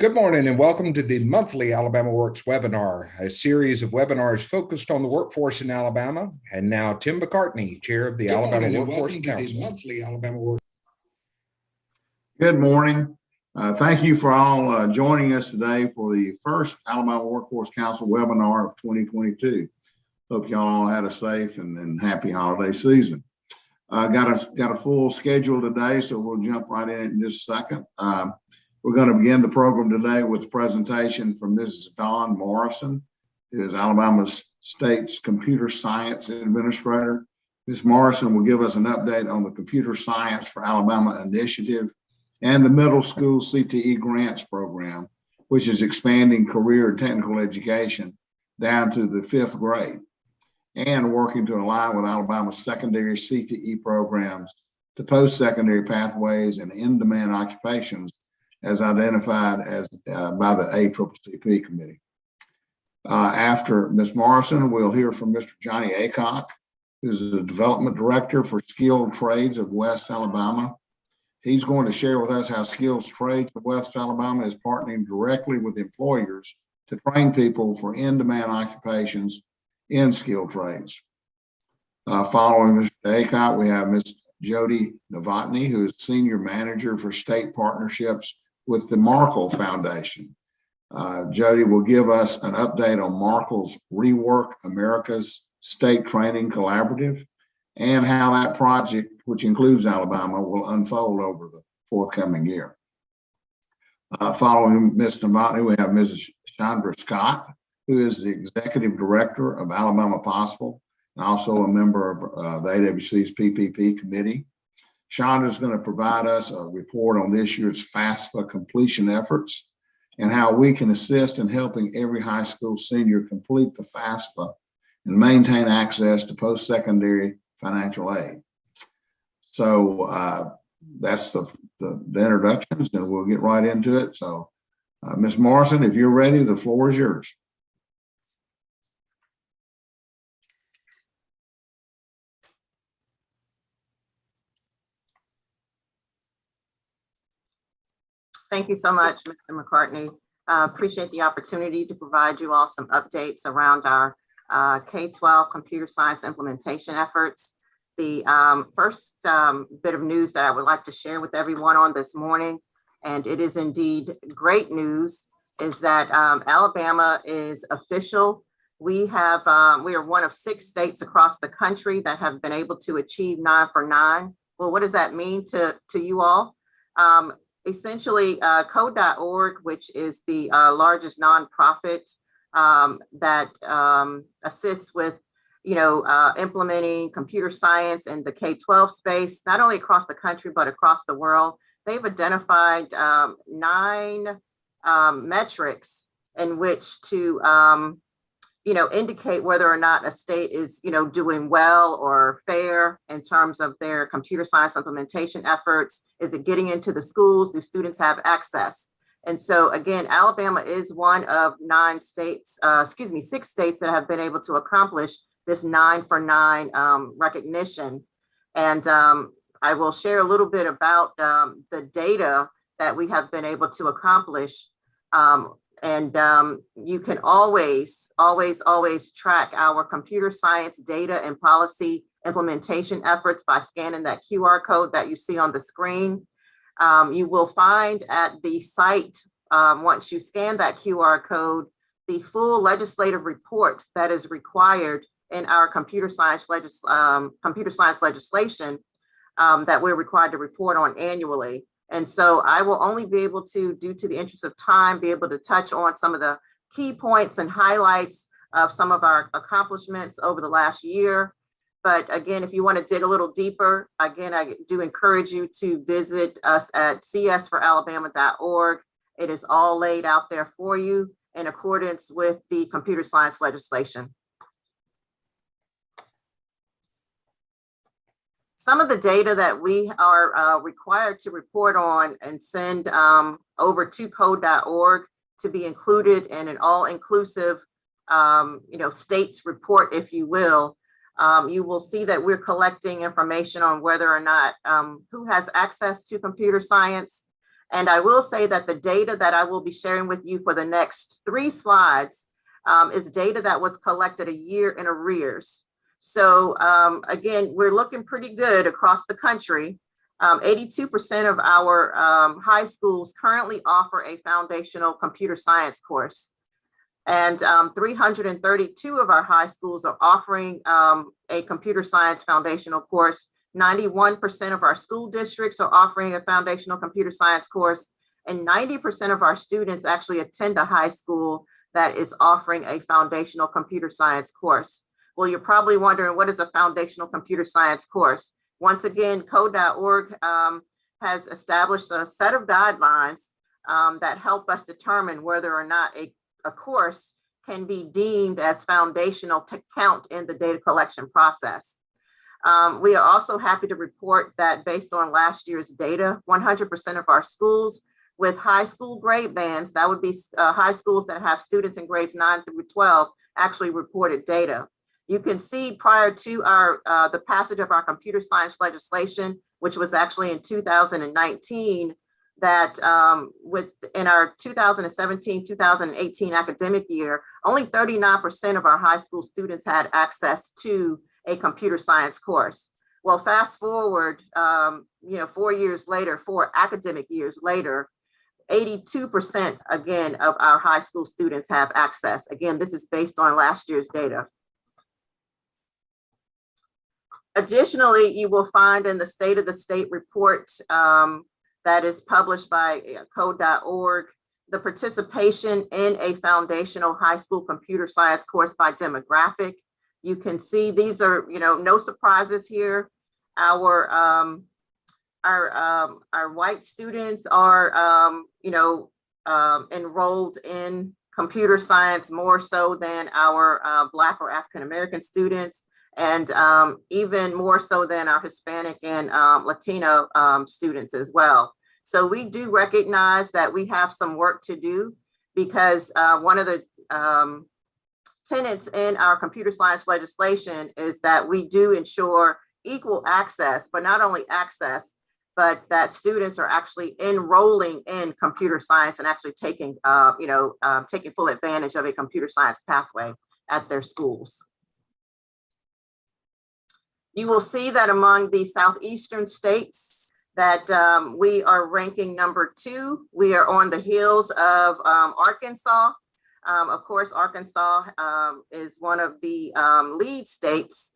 Good morning and welcome to the monthly AlabamaWorks webinar, a series of webinars focused on the workforce in Alabama. And now Tim McCartney, Chair of the Alabama Workforce Council. Monthly AlabamaWorks. Good morning. Thank you for all joining us today for the first Alabama Workforce Council webinar of 2022. Hope y'all all had a safe and happy holiday season. Got a full schedule today, so we'll jump right in just a second. We're going to begin the program today with a presentation from Mrs. Dawn Morrison, who is Alabama State's Computer Science Administrator. Ms. Morrison will give us an update on the Computer Science for Alabama initiative and the middle school CTE grants program, which is expanding career and technical education down to the 5th grade and working to align with Alabama's secondary CTE programs to post-secondary pathways and in-demand occupations as identified as by the ACCC committee. After Ms. Morrison, we'll hear from Mr. Johnny Aycock, who's the Development Director for Skilled Trades of West Alabama. He's going to share with us how Skilled Trades of West Alabama is partnering directly with employers to train people for in-demand occupations in skilled trades. Following Mr. Aycock, we have Ms. Jody Novotny, who is Senior Manager for State Partnerships with the Markle Foundation. Jody will give us an update on Markle's Rework America's State Training Collaborative and how that project, which includes Alabama, will unfold over the forthcoming year. Following Ms. Novotny, we have Mrs. Chandra Scott, who is the Executive Director of Alabama Possible and also a member of the AWC's PPP committee. Shonda is going to provide us a report on this year's FAFSA completion efforts and how we can assist in helping every high school senior complete the FAFSA and maintain access to post-secondary financial aid. So that's the introductions, and we'll get right into it. So Ms. Morrison, if you're ready, the floor is yours. Thank you so much, Mr. McCartney. Appreciate the opportunity to provide you all some updates around our K-12 computer science implementation efforts. The first bit of news that I would like to share with everyone on this morning, and it is indeed great news, is that Alabama is official. We are one of 6 states across the country that have been able to achieve 9 for 9. Well, what does that mean to you all? Essentially, code.org, which is the largest nonprofit that assists with, implementing computer science in the K-12 space, not only across the country, but across the world. They've identified 9 metrics in which to, indicate whether or not a state is, doing well or fair in terms of their computer science implementation efforts. Is it getting into the schools? Do students have access? And so again, Alabama is one of 6 states that have been able to accomplish this 9 for 9 recognition. And I will share a little bit about the data that we have been able to accomplish. You can always track our computer science data and policy implementation efforts by scanning that QR code that you see on the screen. You will find at the site, once you scan that QR code, the full legislative report that is required in our computer science legislation that we're required to report on annually. And so I will only be able to, due to the interest of time, be able to touch on some of the key points and highlights of some of our accomplishments over the last year. But again, if you want to dig a little deeper, again, I do encourage you to visit us at csforalabama.org. It is all laid out there for you in accordance with the computer science legislation. Some of the data that we are required to report on and send over to code.org to be included in an all-inclusive, states report, if you will. You will see that we're collecting information on whether or not who has access to computer science And I will say that the data that I will be sharing with you for the next 3 slides is data that was collected a year in arrears. So again, we're looking pretty good across the country. 82% of our high schools currently offer a foundational computer science course. And 332 of our high schools are offering a computer science foundational course. 91% of our school districts are offering a foundational computer science course, and 90% of our students actually attend a high school that is offering a foundational computer science course. Well, you're probably wondering, what is a foundational computer science course? Once again, code.org has established a set of guidelines that help us determine whether or not a course can be deemed as foundational to count in the data collection process. We are also happy to report that based on last year's data, 100% of our schools with high school grade bands, that would be high schools that have students in grades 9 through 12, actually reported data. You can see prior to the passage of our computer science legislation, which was actually in 2019, that in our 2017-2018 academic year, only 39% of our high school students had access to a computer science course. Well, fast forward, 4 years later, 4 academic years later, 82% again of our high school students have access. Again, this is based on last year's data. Additionally, you will find in the State of the State report that is published by code.org, the participation in a foundational high school computer science course by demographic. You can see these are, no surprises here. Our white students are, enrolled in computer science more so than our Black or African American students, and even more so than our Hispanic and Latino students as well. So we do recognize that we have some work to do, because one of the tenets in our computer science legislation is that we do ensure equal access, but not only access, but that students are actually enrolling in computer science and actually taking, taking full advantage of a computer science pathway at their schools. You will see that among the southeastern states that we are ranking number 2. We are on the heels of Arkansas. Of course, Arkansas is one of the lead states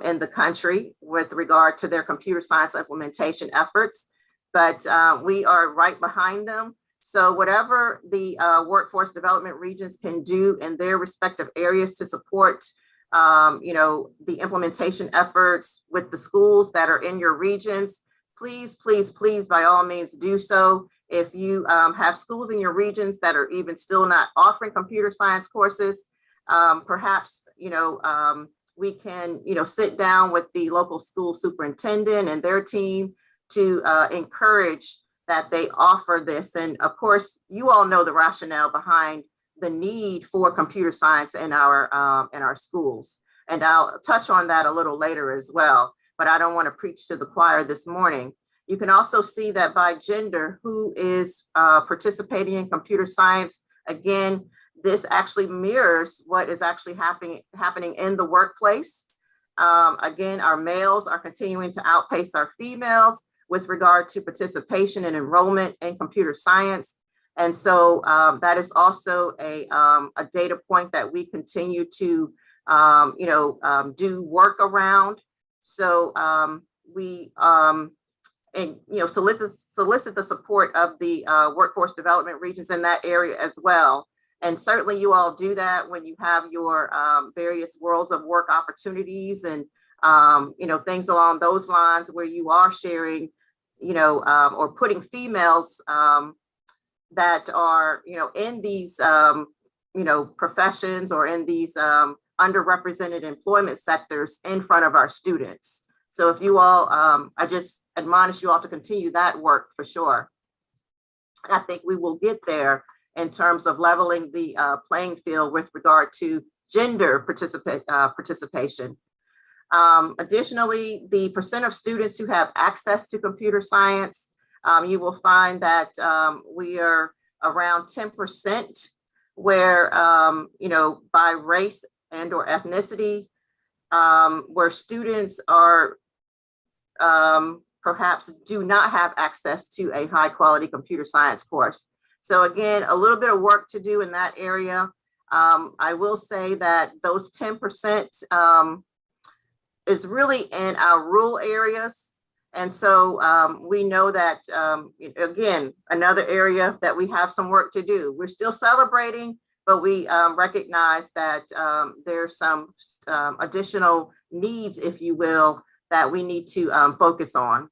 in the country with regard to their computer science implementation efforts, but we are right behind them. So whatever the workforce development regions can do in their respective areas to support the implementation efforts with the schools that are in your regions, please, please, please, by all means do so. If you have schools in your regions that are even still not offering computer science courses, perhaps, we can, sit down with the local school superintendent and their team to encourage that they offer this. And of course, you all know the rationale behind the need for computer science in our schools. And I'll touch on that a little later as well, but I don't want to preach to the choir this morning. You can also see that by gender, who is participating in computer science. Again, this actually mirrors what is actually happening in the workplace. Again, our males are continuing to outpace our females with regard to participation and enrollment in computer science. And so that is also a data point that we continue to do work around. So we solicit the support of the workforce development regions in that area as well. And certainly you all do that when you have your various worlds of work opportunities and things along those lines where you are sharing, or putting females that are, in these, professions or in these underrepresented employment sectors in front of our students. So if you all, I just admonish you all to continue that work for sure. I think we will get there in terms of leveling the playing field with regard to gender participation. Additionally, the percent of students who have access to computer science you will find that we are around 10% where, by race and or ethnicity, where students are perhaps do not have access to a high quality computer science course. So again, a little bit of work to do in that area. I will say that those 10% is really in our rural areas. And so we know that, again, another area that we have some work to do. We're still celebrating, but we recognize that there's some additional needs, if you will, that we need to focus on.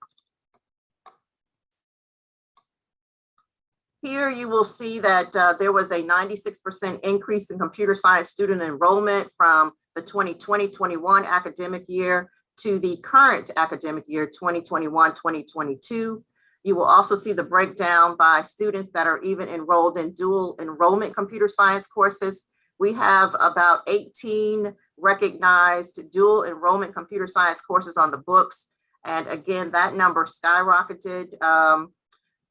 Here you will see that there was a 96% increase in computer science student enrollment from the 2020-21 academic year to the current academic year, 2021-2022. You will also see the breakdown by students that are even enrolled in dual enrollment computer science courses. We have about 18 recognized dual enrollment computer science courses on the books. And again, that number skyrocketed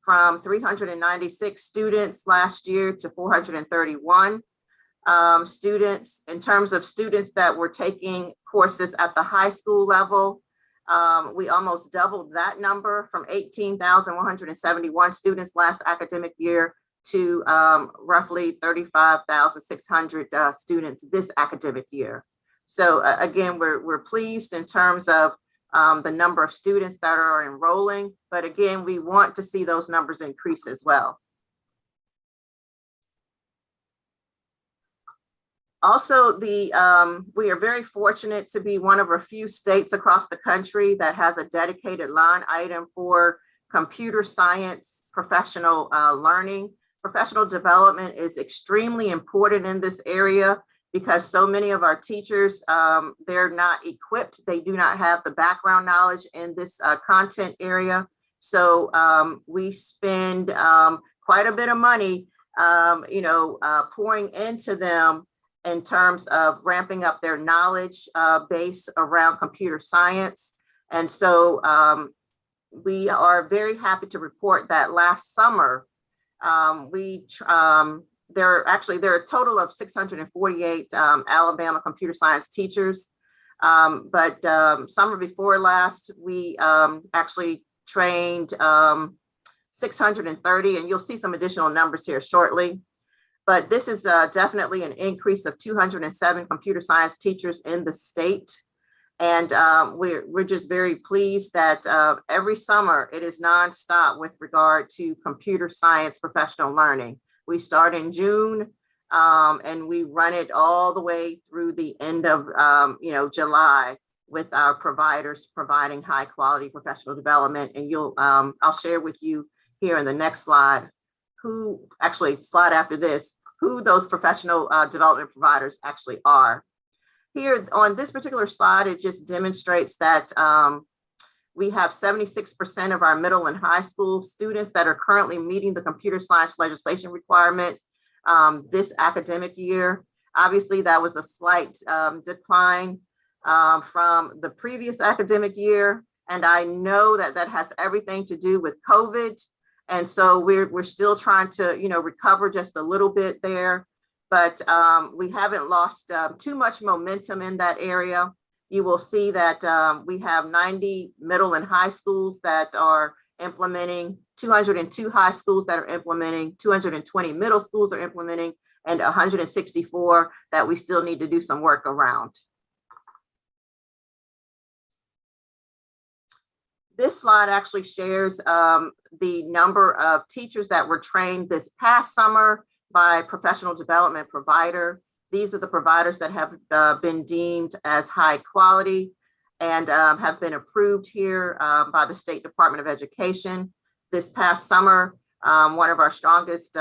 from 396 students last year to 431 students. In terms of students that were taking courses at the high school level, we almost doubled that number from 18,171 students last academic year to roughly 35,600 students this academic year. So again, we're pleased in terms of the number of students that are enrolling, but again, we want to see those numbers increase as well. Also, we are very fortunate to be one of a few states across the country that has a dedicated line item for computer science professional learning. Professional development is extremely important in this area because so many of our teachers, they're not equipped. They do not have the background knowledge in this content area. So we spend quite a bit of money, pouring into them in terms of ramping up their knowledge base around computer science. And so we are very happy to report that last summer, there are a total of 648 Alabama computer science teachers. But summer before last, we actually trained 630, and you'll see some additional numbers here shortly. But this is definitely an increase of 207 computer science teachers in the state. And we're just very pleased that every summer it is nonstop with regard to computer science professional learning. We start in June and we run it all the way through the end of July with our providers providing high quality professional development. And I'll share with you here in the next slide slide after this, who those professional development providers actually are. Here on this particular slide, it just demonstrates that we have 76% of our middle and high school students that are currently meeting the computer science legislation requirement this academic year. Obviously, that was a slight decline from the previous academic year. And I know that that has everything to do with COVID. And so we're still trying to, recover just a little bit there, but we haven't lost too much momentum in that area. You will see that we have 90 middle and high schools that are implementing, 202 high schools that are implementing, 220 middle schools are implementing, and 164 that we still need to do some work around. This slide actually shares the number of teachers that were trained this past summer by professional development provider. These are the providers that have been deemed as high quality and have been approved here by the State Department of Education. This past summer, one of our strongest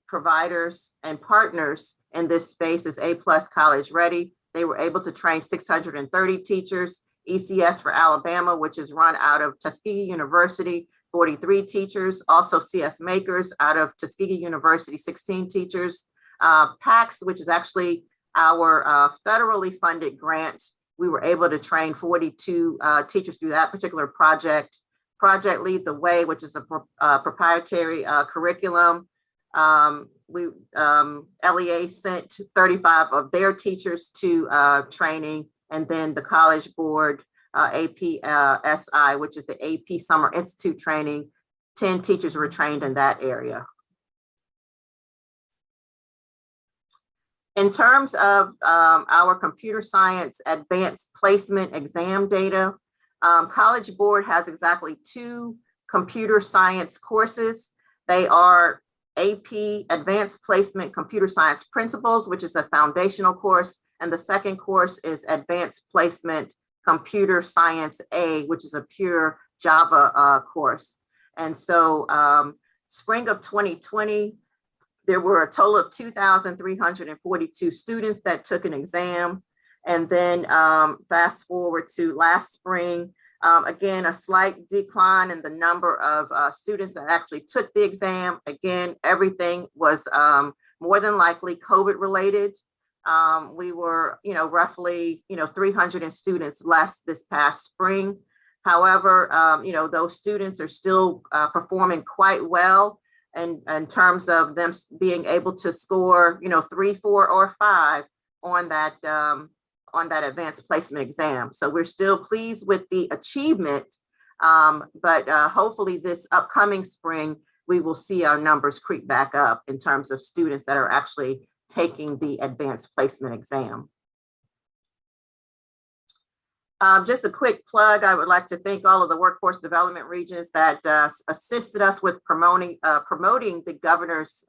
providers and partners in this space is A+ College Ready. They were able to train 630 teachers. ECS for Alabama, which is run out of Tuskegee University, 43 teachers. Also CS Makers out of Tuskegee University, 16 teachers. PACS, which is actually our federally funded grant, we were able to train 42 teachers through that particular project. Project Lead the Way, which is a proprietary curriculum. LEA sent 35 of their teachers to training, and then the College Board APSI, which is the AP Summer Institute training, 10 teachers were trained in that area. In terms of our computer science advanced placement exam data, College Board has exactly 2 computer science courses. They are AP Advanced Placement Computer Science Principles, which is a foundational course, and the second course is Advanced Placement Computer Science A, which is a pure Java course. And so spring of 2020, there were a total of 2,342 students that took an exam. And then fast forward to last spring, again, a slight decline in the number of students that actually took the exam. Again, everything was more than likely COVID related. We were, roughly, 300 students less this past spring. However, those students are still performing quite well. And in terms of them being able to score, 3, 4, or 5 on that advanced placement exam. So we're still pleased with the achievement, but hopefully this upcoming spring, we will see our numbers creep back up in terms of students that are actually taking the advanced placement exam. Just a quick plug, I would like to thank all of the workforce development regions that assisted us with promoting the governor's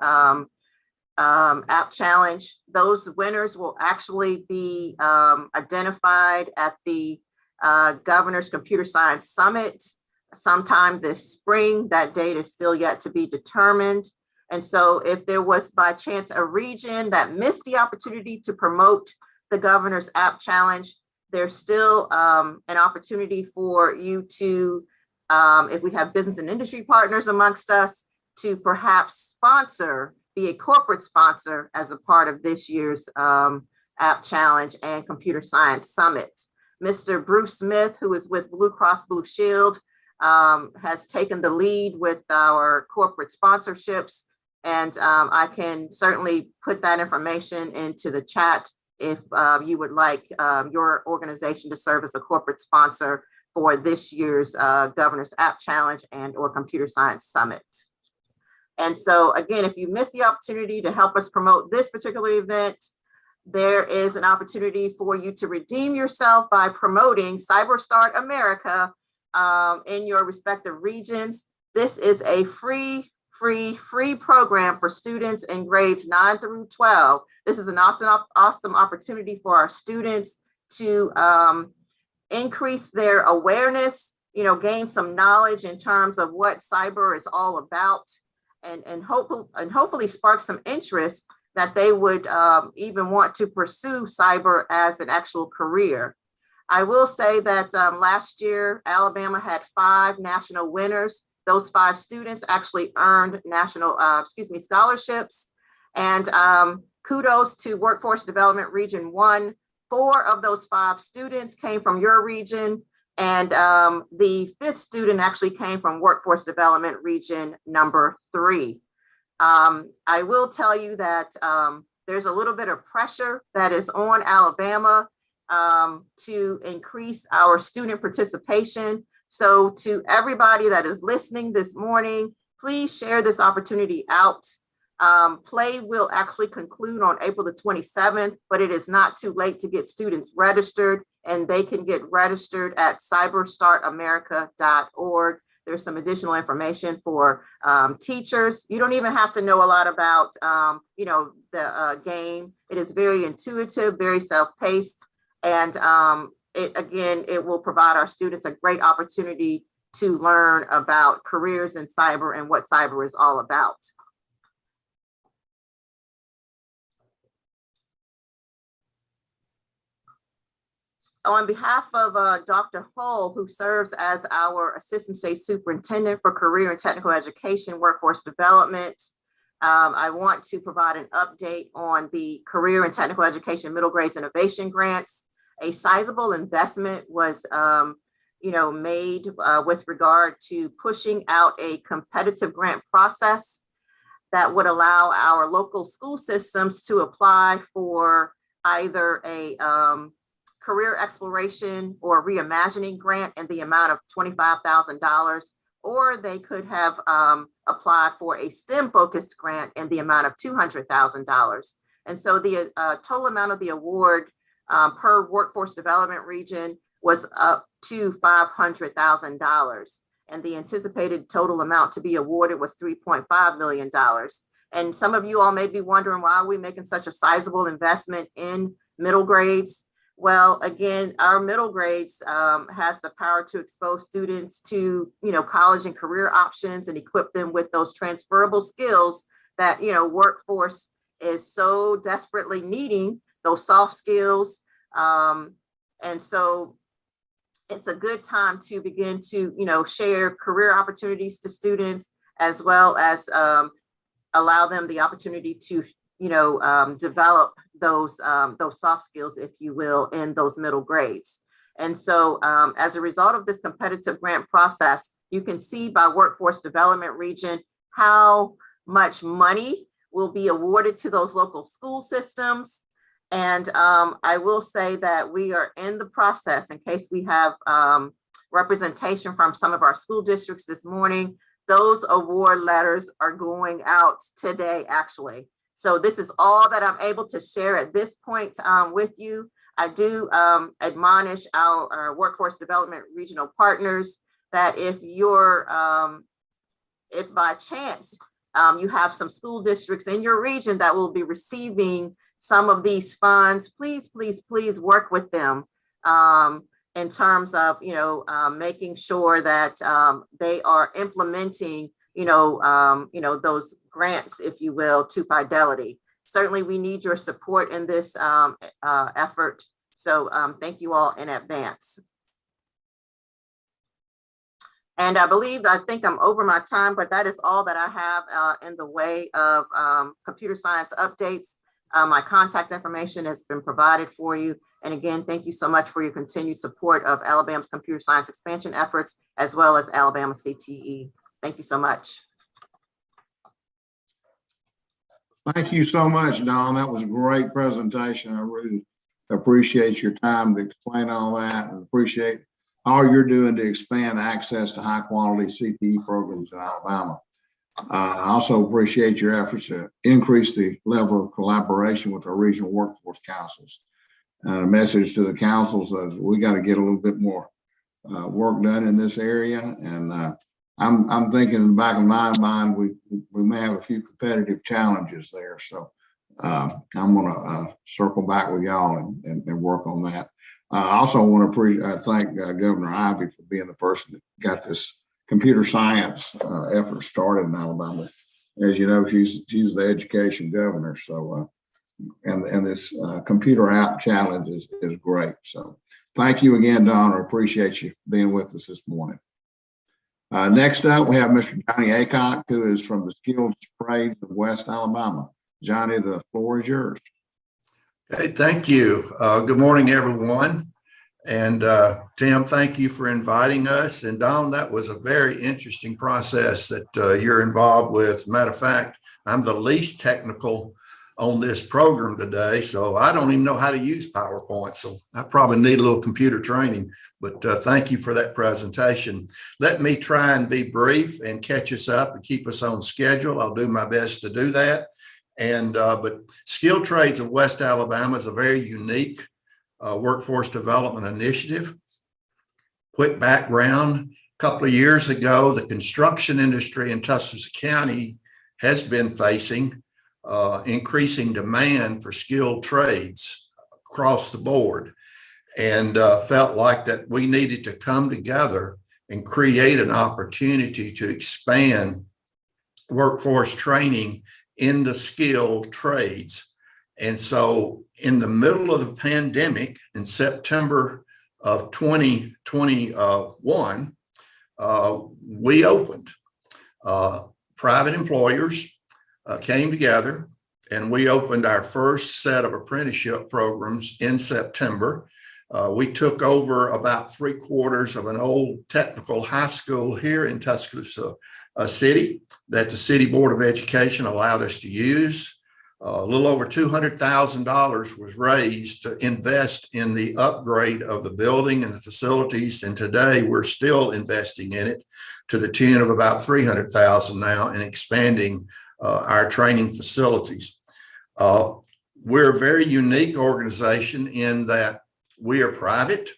app challenge. Those winners will actually be identified at the Governor's Computer Science Summit sometime this spring. That date is still yet to be determined. And so if there was by chance a region that missed the opportunity to promote the Governor's app challenge, there's still an opportunity for you to, if we have business and industry partners amongst us, to perhaps be a corporate sponsor as a part of this year's app challenge and computer science summit. Mr. Bruce Smith, who is with Blue Cross Blue Shield, has taken the lead with our corporate sponsorships. And I can certainly put that information into the chat if you would like your organization to serve as a corporate sponsor for this year's Governor's App Challenge and or Computer Science Summit. And so again, if you missed the opportunity to help us promote this particular event, there is an opportunity for you to redeem yourself by promoting CyberStart America in your respective regions. This is a free program for students in grades 9 through 12. This is an awesome opportunity for our students to increase their awareness, gain some knowledge in terms of what cyber is all about, and hopefully spark some interest that they would even want to pursue cyber as an actual career. I will say that last year, Alabama had 5 national winners. Those 5 students actually earned national, scholarships. And kudos to Workforce Development Region 1. 4 of those 5 students came from your region. And the 5th student actually came from Workforce Development Region number 3. I will tell you that there's a little bit of pressure that is on Alabama to increase our student participation. So to everybody that is listening this morning, please share this opportunity out. Play will actually conclude on April the 27th, but it is not too late to get students registered, and they can get registered at cyberstartamerica.org. There's some additional information for teachers. You don't even have to know a lot about, the game. It is very intuitive, very self-paced, and it will provide our students a great opportunity to learn about careers in cyber and what cyber is all about. On behalf of Dr. Hull, who serves as our Assistant State Superintendent for Career and Technical Education Workforce Development, I want to provide an update on the Career and Technical Education Middle Grades Innovation Grants. A sizable investment was made with regard to pushing out a competitive grant process that would allow our local school systems to apply for either a career exploration or reimagining grant in the amount of $25,000, or they could have applied for a STEM focused grant in the amount of $200,000. And so the total amount of the award per workforce development region was up to $500,000. And the anticipated total amount to be awarded was $3.5 million. And some of you all may be wondering, why are we making such a sizable investment in middle grades? Well, again, our middle grades has the power to expose students to, college and career options and equip them with those transferable skills that, workforce is so desperately needing, those soft skills. And so it's a good time to begin to, share career opportunities to students, as well as allow them the opportunity to, develop those soft skills, if you will, in those middle grades. And so as a result of this competitive grant process, you can see by workforce development region how much money will be awarded to those local school systems. And I will say that we are in the process, in case we have representation from some of our school districts this morning, those award letters are going out today, actually. So this is all that I'm able to share at this point with you. I do admonish our workforce development regional partners that if by chance you have some school districts in your region that will be receiving some of these funds, please work with them in terms of, making sure that they are implementing, those grants, if you will, to fidelity. Certainly, we need your support in this effort. So thank you all in advance. And I think I'm over my time, but that is all that I have in the way of computer science updates. My contact information has been provided for you. And again, thank you so much for your continued support of Alabama's computer science expansion efforts, as well as Alabama CTE. Thank you so much. Thank you so much, Dawn. That was a great presentation. I really appreciate your time to explain all that, and appreciate all you're doing to expand access to high quality CTE programs in Alabama. I also appreciate your efforts to increase the level of collaboration with our regional workforce councils. A message to the councils is we got to get a little bit more work done in this area. And I'm thinking in the back of my mind, we may have a few competitive challenges there. So I'm going to circle back with y'all and work on that. I also want to thank Governor Ivey for being the person that got this computer science effort started in Alabama. As you know, she's the education governor. So, and this computer app challenge is great. So thank you again, Don. I appreciate you being with us this morning. Next up, we have Mr. Johnny Aycock, who is from the Skilled Trades of West Alabama. Johnny, the floor is yours. Hey, thank you. Good morning, everyone. And Tim, thank you for inviting us. And Don, that was a very interesting process that you're involved with. Matter of fact, I'm the least technical on this program today, so I don't even know how to use PowerPoint. So I probably need a little computer training, but thank you for that presentation. Let me try and be brief and catch us up and keep us on schedule. I'll do my best to do that. And but Skilled Trades of West Alabama is a very unique workforce development initiative. Quick background: a couple of years ago, the construction industry in Tuscaloosa County has been facing increasing demand for skilled trades across the board, and felt like that we needed to come together and create an opportunity to expand workforce training in the skilled trades. And so in the middle of the pandemic, in September of 2021, we opened. Private employers came together, and we opened our first set of apprenticeship programs in September. We took over about 3/4 of an old technical high school here in Tuscaloosa City that the City Board of Education allowed us to use. A little over $200,000 was raised to invest in the upgrade of the building and the facilities. And today we're still investing in it to the tune of about $300,000 now and expanding our training facilities. We're a very unique organization in that we are private.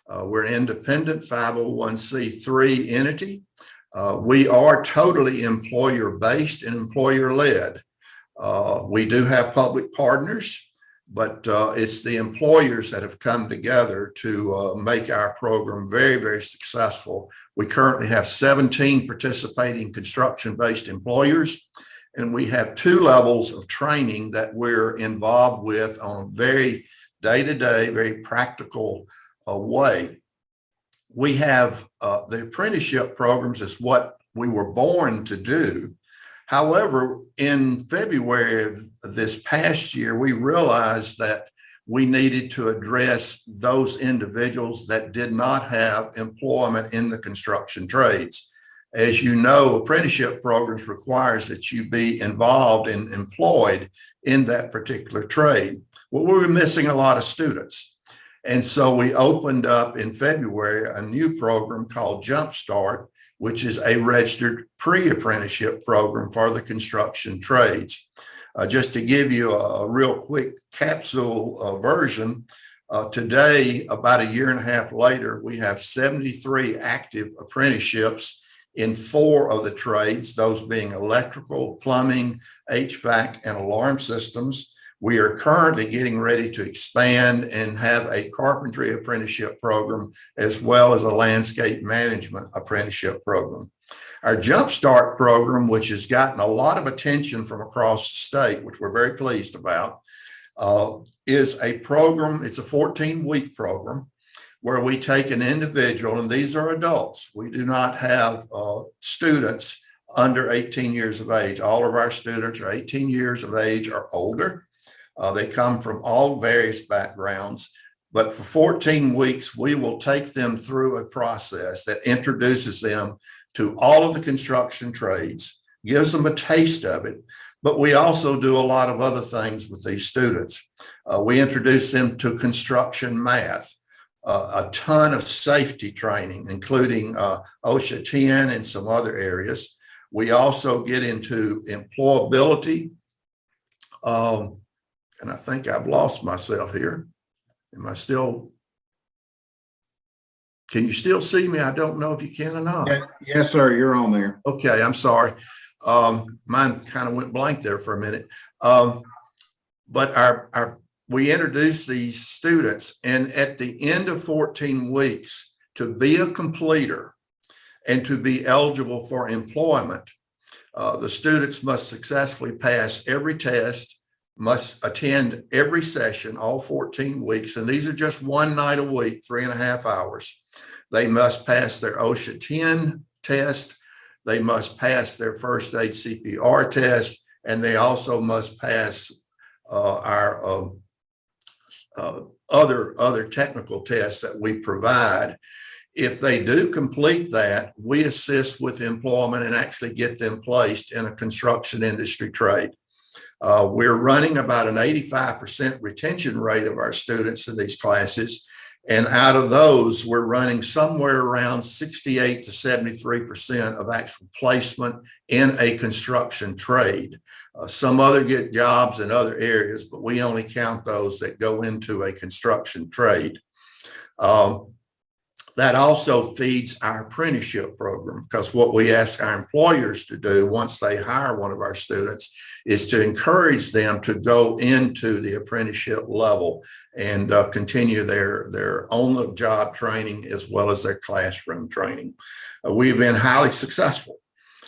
We're an independent 501c3 entity. We are totally employer-based and employer-led. We do have public partners, but it's the employers that have come together to make our program very, very successful. We currently have 17 participating construction-based employers, and we have 2 levels of training that we're involved with on a very day-to-day, very practical way. We have the apprenticeship programs is what we were born to do. However, in February of this past year, we realized that we needed to address those individuals that did not have employment in the construction trades. As you know, apprenticeship programs requires that you be involved and employed in that particular trade. Well, we were missing a lot of students. And so we opened up in February a new program called Jumpstart, which is a registered pre-apprenticeship program for the construction trades. Just to give you a real quick capsule version, today, about a year and a half later, we have 73 active apprenticeships in 4 of the trades, those being electrical, plumbing, HVAC, and alarm systems. We are currently getting ready to expand and have a carpentry apprenticeship program, as well as a landscape management apprenticeship program. Our Jumpstart program, which has gotten a lot of attention from across the state, which we're very pleased about, is a program, it's a 14-week program where we take an individual, and these are adults. We do not have students under 18 years of age. All of our students are 18 years of age or older. They come from all various backgrounds, but for 14 weeks, we will take them through a process that introduces them to all of the construction trades, gives them a taste of it, but we also do a lot of other things with these students. We introduce them to construction math, a ton of safety training, including OSHA 10 and some other areas. We also get into employability. And I think I've lost myself here. Am I still? Can you still see me? I don't know if you can or not. Yes, sir. You're on there. Okay, I'm sorry. Mine kind of went blank there for a minute. But we introduce these students, and at the end of 14 weeks, to be a completer and to be eligible for employment, the students must successfully pass every test, must attend every session, all 14 weeks. And these are just 1 night a week, 3.5 hours. They must pass their OSHA 10 test. They must pass their first aid CPR test. And they also must pass our other technical tests that we provide. If they do complete that, we assist with employment and actually get them placed in a construction industry trade. We're running about an 85% retention rate of our students in these classes. And out of those, we're running somewhere around 68 to 73% of actual placement in a construction trade. Some other get jobs in other areas, but we only count those that go into a construction trade. That also feeds our apprenticeship program, because what we ask our employers to do once they hire one of our students is to encourage them to go into the apprenticeship level and continue their on-the-job training as well as their classroom training. We've been highly successful.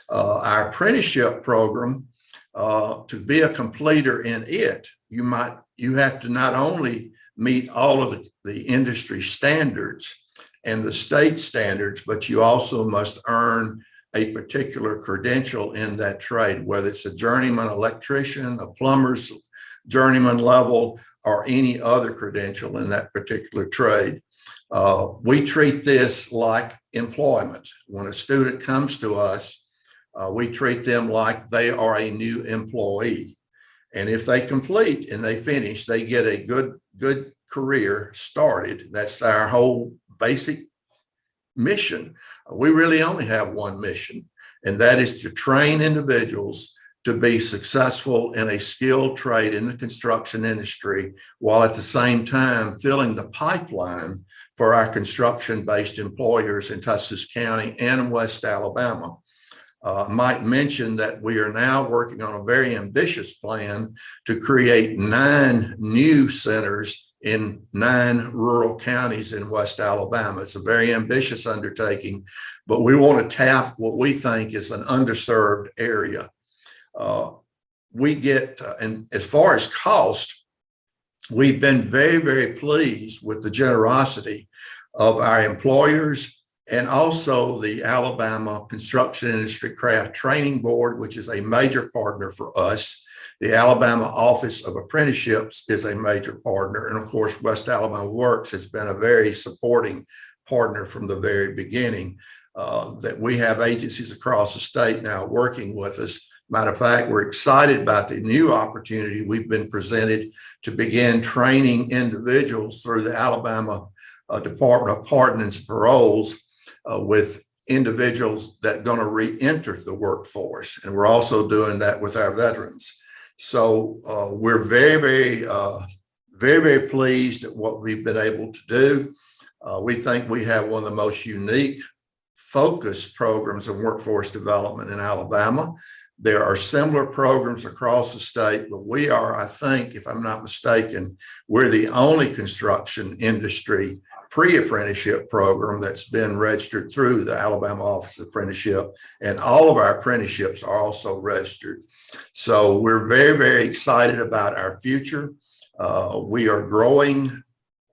Our apprenticeship program, to be a completer in it, you have to not only meet all of the industry standards and the state standards, but you also must earn a particular credential in that trade, whether it's a journeyman electrician, a plumber's journeyman level, or any other credential in that particular trade. We treat this like employment. When a student comes to us, we treat them like they are a new employee. And if they complete and they finish, they get a good career started. That's our whole basic mission. We really only have one mission, and that is to train individuals to be successful in a skilled trade in the construction industry, while at the same time filling the pipeline for our construction-based employers in Tuscaloosa County and West Alabama. I might mention that we are now working on a very ambitious plan to create 9 new centers in 9 rural counties in West Alabama. It's a very ambitious undertaking, but we want to tap what we think is an underserved area. We get, and as far as cost, we've been very, very pleased with the generosity of our employers and also the Alabama Construction Industry Craft Training Board, which is a major partner for us. The Alabama Office of Apprenticeships is a major partner. And of course, AlabamaWorks has been a very supporting partner from the very beginning. That we have agencies across the state now working with us. Matter of fact, we're excited about the new opportunity we've been presented to begin training individuals through the Alabama Department of Pardons and Paroles with individuals that are going to re-enter the workforce. And we're also doing that with our veterans. So we're very, very pleased at what we've been able to do. We think we have one of the most unique focused programs of workforce development in Alabama. There are similar programs across the state, but we are, I think, if I'm not mistaken, we're the only construction industry pre-apprenticeship program that's been registered through the Alabama Office of Apprenticeship, and all of our apprenticeships are also registered. So we're very, very excited about our future. We are growing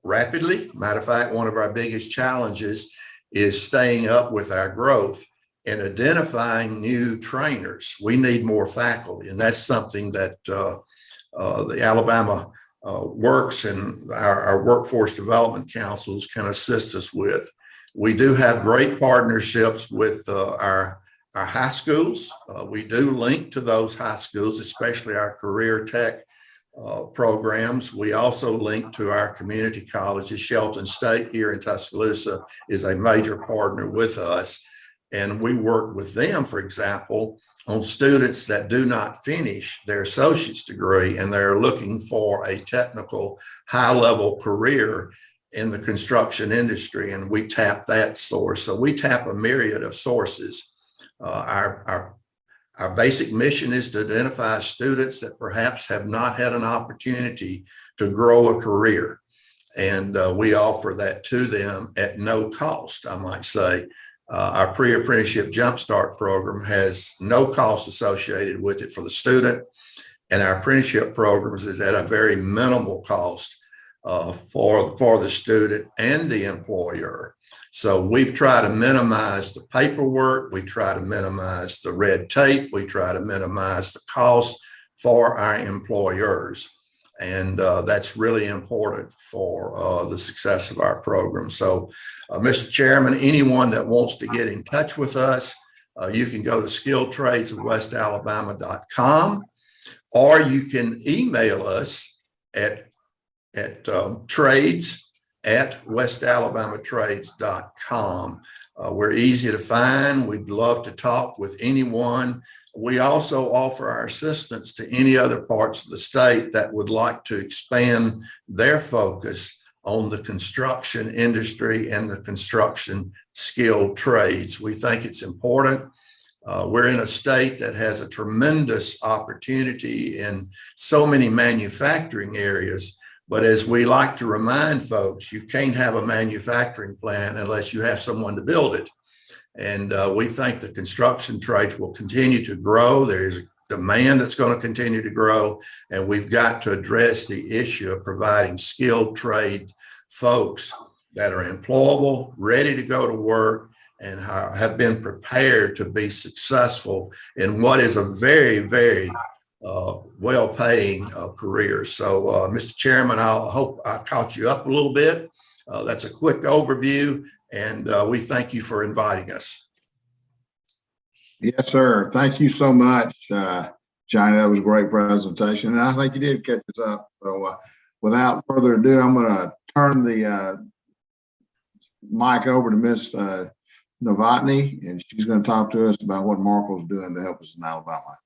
rapidly. Matter of fact, one of our biggest challenges is staying up with our growth and identifying new trainers. We need more faculty, and that's something that the Alabama Works and our workforce development councils can assist us with. We do have great partnerships with our high schools. We do link to those high schools, especially our career tech programs. We also link to our community colleges. Shelton State here in Tuscaloosa is a major partner with us. And we work with them, for example, on students that do not finish their associate's degree and they're looking for a technical high-level career in the construction industry, and we tap that source. So we tap a myriad of sources. Our basic mission is to identify students that perhaps have not had an opportunity to grow a career. And we offer that to them at no cost, I might say. Our pre-apprenticeship jumpstart program has no cost associated with it for the student, and our apprenticeship programs is at a very minimal cost for the student and the employer. So we've tried to minimize the paperwork, we try to minimize the red tape, we try to minimize the cost for our employers. And that's really important for the success of our program. So, Mr. Chairman, anyone that wants to get in touch with us, you can go to skilltradesofwestalabama.com, or you can email us at trades@westalabamatrades.com. We're easy to find. We'd love to talk with anyone. We also offer our assistance to any other parts of the state that would like to expand their focus on the construction industry and the construction skilled trades. We think it's important. We're in a state that has a tremendous opportunity in so many manufacturing areas. But as we like to remind folks, you can't have a manufacturing plant unless you have someone to build it. And we think the construction trades will continue to grow. There's a demand that's going to continue to grow. And we've got to address the issue of providing skilled trade folks that are employable, ready to go to work, and have been prepared to be successful in what is a very, very well-paying careers. So, Mr. Chairman, I hope I caught you up a little bit. That's a quick overview, and we thank you for inviting us. Yes, sir. Thank you so much, Johnny. That was a great presentation, and I think you did catch us up. So without further ado, I'm going to turn the mic over to Ms. Novotny, and she's going to talk to us about what Markle's doing to help us in Alabama.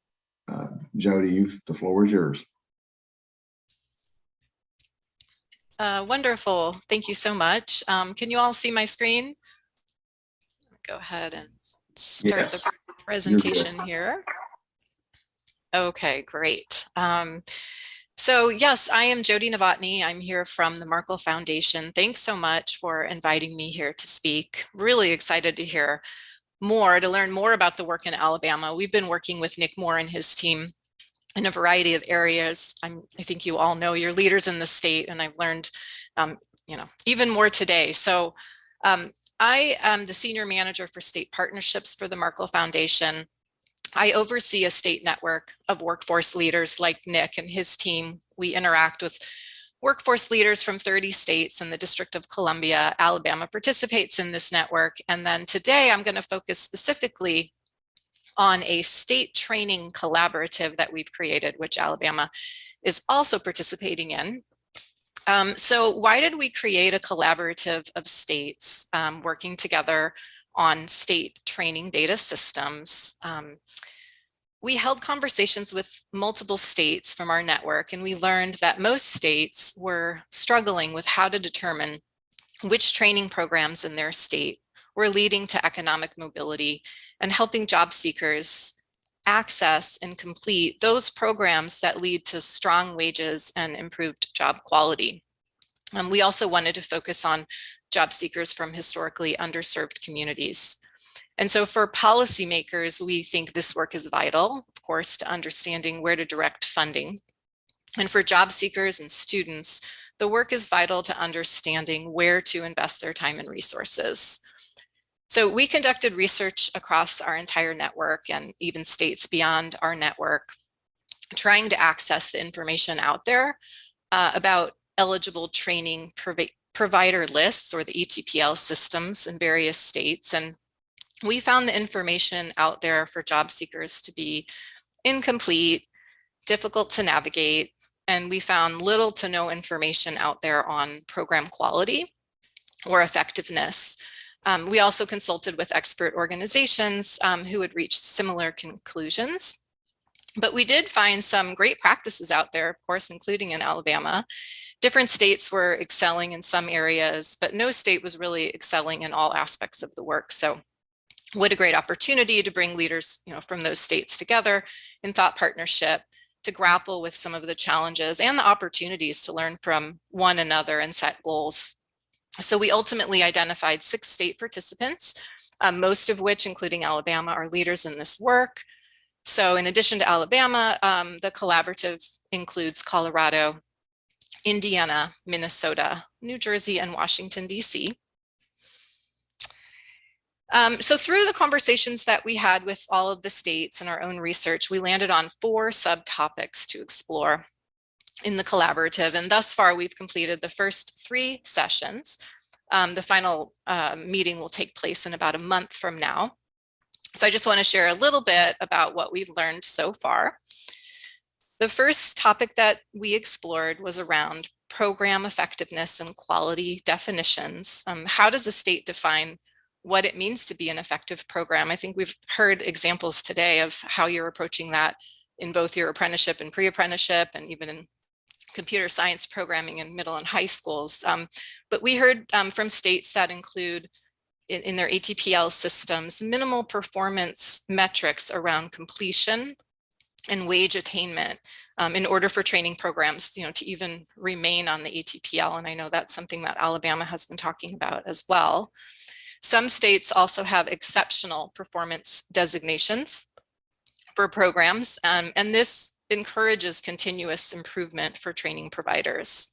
Jody, the floor is yours. Wonderful. Thank you so much. Can you all see my screen? Go ahead and start the presentation here. Okay, great. So yes, I am Jody Novotny. I'm here from the Markle Foundation. Thanks so much for inviting me here to speak. Really excited to hear more, to learn more about the work in Alabama. We've been working with Nick Moore and his team in a variety of areas. I think you all know your leaders in the state, and I've learned, even more today. So I am the senior manager for state partnerships for the Markle Foundation. I oversee a state network of workforce leaders like Nick and his team. We interact with workforce leaders from 30 states and the District of Columbia. Alabama participates in this network. And then today I'm going to focus specifically on a state training collaborative that we've created, which Alabama is also participating in. So why did we create a collaborative of states working together on state training data systems? We held conversations with multiple states from our network, and we learned that most states were struggling with how to determine which training programs in their state were leading to economic mobility and helping job seekers access and complete those programs that lead to strong wages and improved job quality. We also wanted to focus on job seekers from historically underserved communities. And so for policymakers, we think this work is vital, of course, to understanding where to direct funding. And for job seekers and students, the work is vital to understanding where to invest their time and resources. So we conducted research across our entire network and even states beyond our network, trying to access the information out there about eligible training provider lists, or the ETPL systems in various states. And we found the information out there for job seekers to be incomplete, difficult to navigate, and we found little to no information out there on program quality or effectiveness. We also consulted with expert organizations who had reached similar conclusions. But we did find some great practices out there, of course, including in Alabama. Different states were excelling in some areas, but no state was really excelling in all aspects of the work. So what a great opportunity to bring leaders, from those states together in thought partnership to grapple with some of the challenges and the opportunities to learn from one another and set goals. So we ultimately identified 6 state participants, most of which, including Alabama, are leaders in this work. So in addition to Alabama, the collaborative includes Colorado, Indiana, Minnesota, New Jersey, and Washington, D.C. So through the conversations that we had with all of the states and our own research, we landed on 4 subtopics to explore in the collaborative. And thus far, we've completed the first 3 sessions. The final meeting will take place in about a month from now. So I just want to share a little bit about what we've learned so far. The first topic that we explored was around program effectiveness and quality definitions. How does a state define what it means to be an effective program? I think we've heard examples today of how you're approaching that in both your apprenticeship and pre-apprenticeship, and even in computer science programming in middle and high schools. But we heard from states that include in their ATPL systems minimal performance metrics around completion and wage attainment in order for training programs, to even remain on the ATPL. And I know that's something that Alabama has been talking about as well. Some states also have exceptional performance designations for programs, and this encourages continuous improvement for training providers.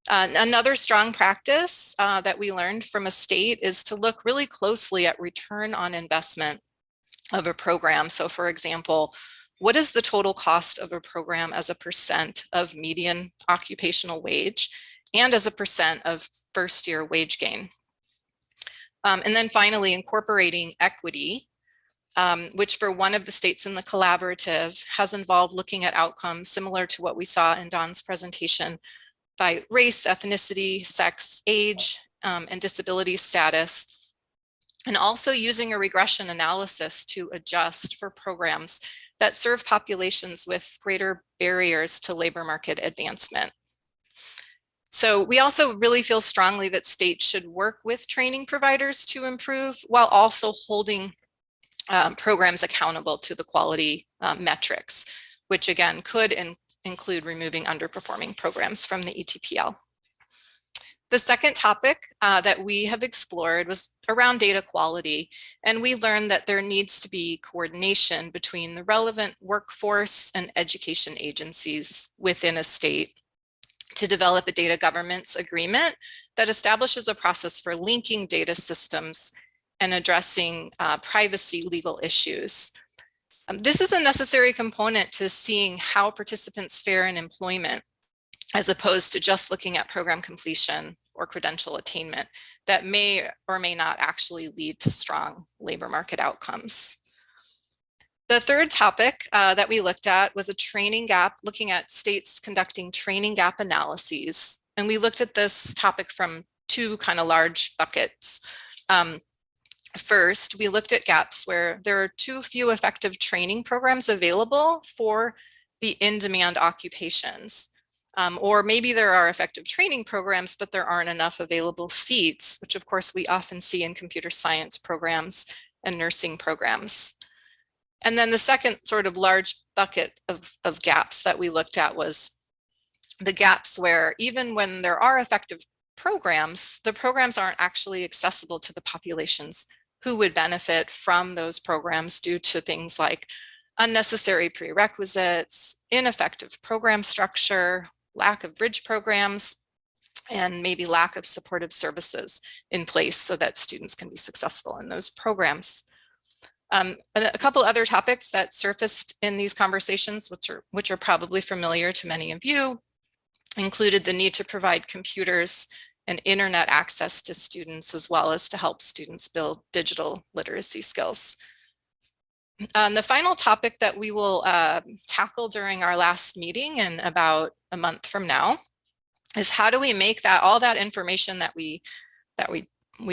Another strong practice that we learned from a state is to look really closely at return on investment of a program. So for example, what is the total cost of a program as a percent of median occupational wage and as a percent of first-year wage gain? And then finally, incorporating equity, which for one of the states in the collaborative has involved looking at outcomes similar to what we saw in Don's presentation by race, ethnicity, sex, age, and disability status, and also using a regression analysis to adjust for programs that serve populations with greater barriers to labor market advancement. So we also really feel strongly that states should work with training providers to improve while also holding programs accountable to the quality metrics, which again could include removing underperforming programs from the ETPL. The second topic that we have explored was around data quality, and we learned that there needs to be coordination between the relevant workforce and education agencies within a state to develop a data governance agreement that establishes a process for linking data systems and addressing privacy legal issues. This is a necessary component to seeing how participants fare in employment, as opposed to just looking at program completion or credential attainment that may or may not actually lead to strong labor market outcomes. The third topic that we looked at was a training gap, looking at states conducting training gap analyses. And we looked at this topic from two kind of large buckets. First, we looked at gaps where there are too few effective training programs available for the in-demand occupations. Or maybe there are effective training programs, but there aren't enough available seats, which of course we often see in computer science programs and nursing programs. And then the second sort of large bucket of gaps that we looked at was the gaps where even when there are effective programs, the programs aren't actually accessible to the populations who would benefit from those programs due to things like unnecessary prerequisites, ineffective program structure, lack of bridge programs, and maybe lack of supportive services in place so that students can be successful in those programs. A couple other topics that surfaced in these conversations, which are probably familiar to many of you, included the need to provide computers and internet access to students, as well as to help students build digital literacy skills. The final topic that we will tackle during our last meeting in about a month from now is how do we make that all that information that we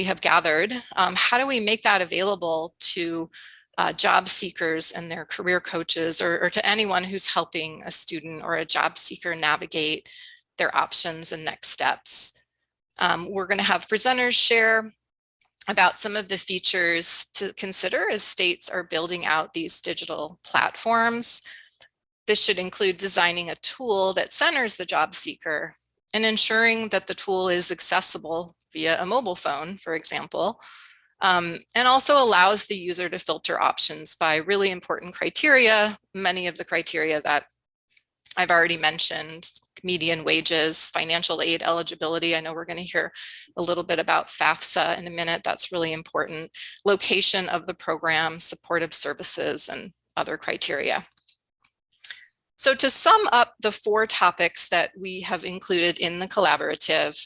have gathered, how do we make that available to job seekers and their career coaches, or to anyone who's helping a student or a job seeker navigate their options and next steps. We're going to have presenters share about some of the features to consider as states are building out these digital platforms. This should include designing a tool that centers the job seeker and ensuring that the tool is accessible via a mobile phone, for example, and also allows the user to filter options by really important criteria, many of the criteria that I've already mentioned: median wages, financial aid eligibility. I know we're going to hear a little bit about FAFSA in a minute. That's really important. Location of the program, supportive services, and other criteria. So to sum up the 4 topics that we have included in the collaborative,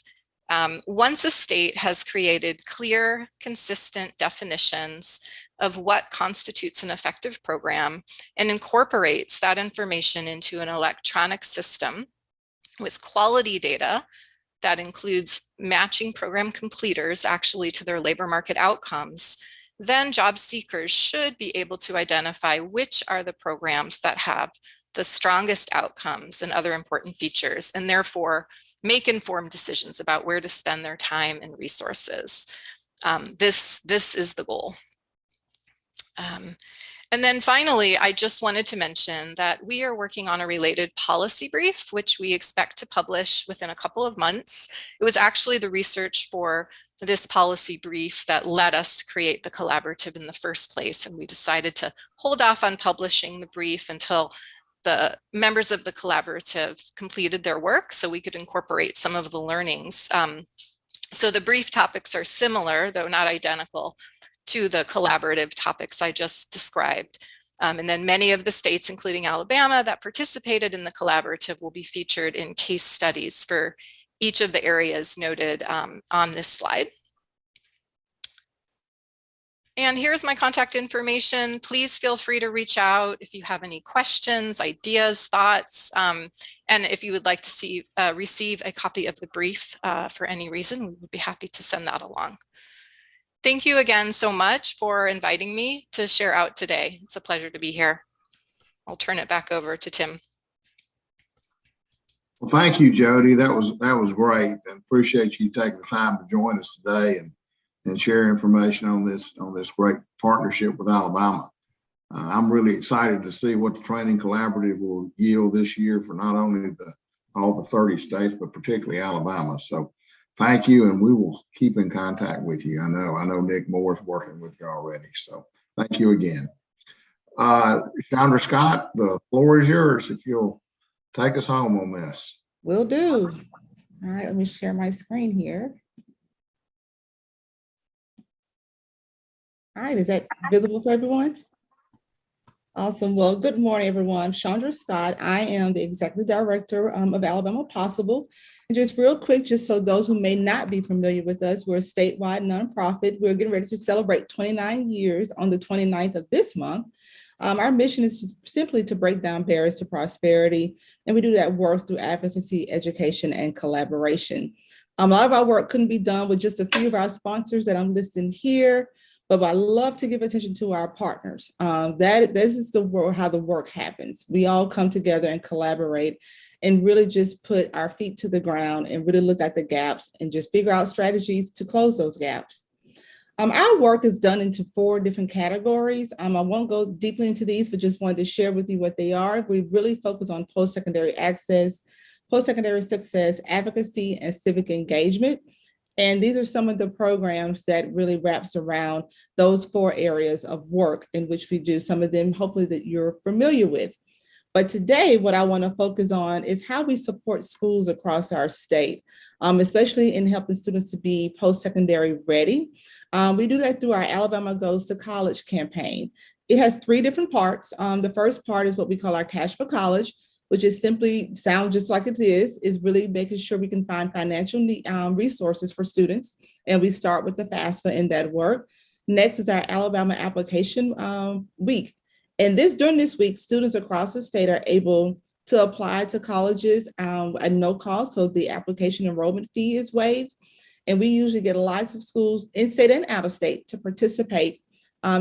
once a state has created clear, consistent definitions of what constitutes an effective program and incorporates that information into an electronic system with quality data that includes matching program completers actually to their labor market outcomes, then job seekers should be able to identify which are the programs that have the strongest outcomes and other important features, and therefore make informed decisions about where to spend their time and resources. This is the goal. And then finally, I just wanted to mention that we are working on a related policy brief, which we expect to publish within a couple of months. It was actually the research for this policy brief that led us to create the collaborative in the first place. And we decided to hold off on publishing the brief until the members of the collaborative completed their work so we could incorporate some of the learnings. So the brief topics are similar, though not identical, to the collaborative topics I just described. And then many of the states, including Alabama, that participated in the collaborative will be featured in case studies for each of the areas noted on this slide. And here's my contact information. Please feel free to reach out if you have any questions, ideas, thoughts, and if you would like to receive a copy of the brief for any reason, we would be happy to send that along. Thank you again so much for inviting me to share out today. It's a pleasure to be here. I'll turn it back over to Tim. Well, thank you, Jody. That was great, and appreciate you taking the time to join us today and share information on this great partnership with Alabama. I'm really excited to see what the training collaborative will yield this year for not only all the 30 states, but particularly Alabama. So thank you, and we will keep in contact with you. I know Nick Moore is working with you already. So thank you again. Chandra Scott, the floor is yours if you'll take us home on this. Will do. All right, let me share my screen here. All right, is that visible for everyone? Awesome. Well, good morning, everyone. I'm Chandra Scott. I am the Executive Director of Alabama Possible. And just real quick, just so those who may not be familiar with us, we're a statewide nonprofit. We're getting ready to celebrate 29 years on the 29th of this month. Our mission is simply to break down barriers to prosperity, and we do that work through advocacy, education, and collaboration. A lot of our work couldn't be done with just a few of our sponsors that I'm listing here, but I love to give attention to our partners. This is how the work happens. We all come together and collaborate and really just put our feet to the ground and really look at the gaps and just figure out strategies to close those gaps. Our work is done into 4 different categories. I won't go deeply into these, but just wanted to share with you what they are. We really focus on post-secondary access, post-secondary success, advocacy, and civic engagement. And these are some of the programs that really wraps around those 4 areas of work in which we do. Some of them, hopefully, that you're familiar with. But today, what I want to focus on is how we support schools across our state, especially in helping students to be post-secondary ready. We do that through our Alabama Goes to College campaign. It has 3 different parts. The first part is what we call our Cash for College, which is simply, sound just like it is really making sure we can find financial resources for students. And we start with the FAFSA in that work. Next is our Alabama Application Week. And during this week, students across the state are able to apply to colleges at no cost. So the application enrollment fee is waived. And we usually get lots of schools in state and out of state to participate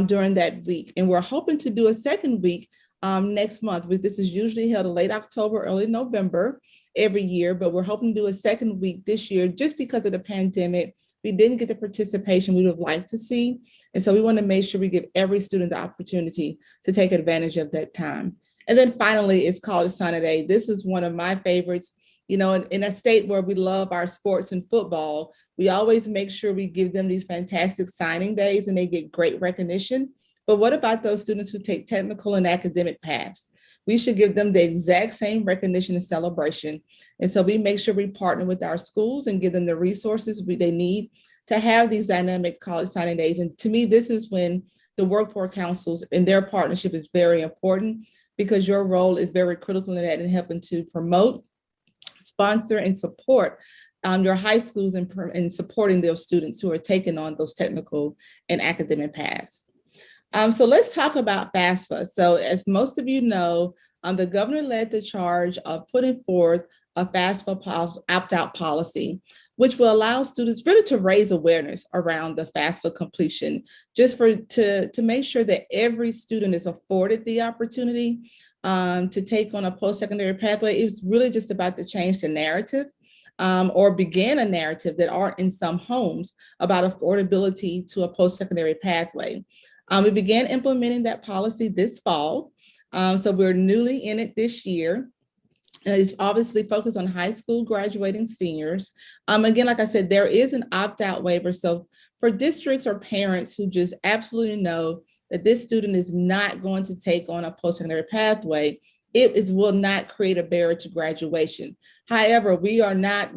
during that week. And we're hoping to do a second week next month. This is usually held in late October, early November every year, but we're hoping to do a second week this year just because of the pandemic. We didn't get the participation we would have liked to see. And so we want to make sure we give every student the opportunity to take advantage of that time. And then finally, it's College Signing Day. This is one of my favorites. You know, in a state where we love our sports and football, we always make sure we give them these fantastic signing days and they get great recognition. But what about those students who take technical and academic paths? We should give them the exact same recognition and celebration. And so we make sure we partner with our schools and give them the resources they need to have these dynamic college signing days. And to me, this is when the workforce councils and their partnership is very important, because your role is very critical in that and helping to promote, sponsor, and support your high schools and supporting those students who are taking on those technical and academic paths. So let's talk about FAFSA. So as most of you know, the governor led the charge of putting forth a FAFSA opt-out policy, which will allow students really to raise awareness around the FAFSA completion, just to make sure that every student is afforded the opportunity to take on a post-secondary pathway. It's really just about to change the narrative or begin a narrative that are in some homes about affordability to a post-secondary pathway. We began implementing that policy this fall. So we're newly in it this year. It's obviously focused on high school graduating seniors. Again, like I said, there is an opt-out waiver. So for districts or parents who just absolutely know that this student is not going to take on a post-secondary pathway, will not create a barrier to graduation. However, we are not,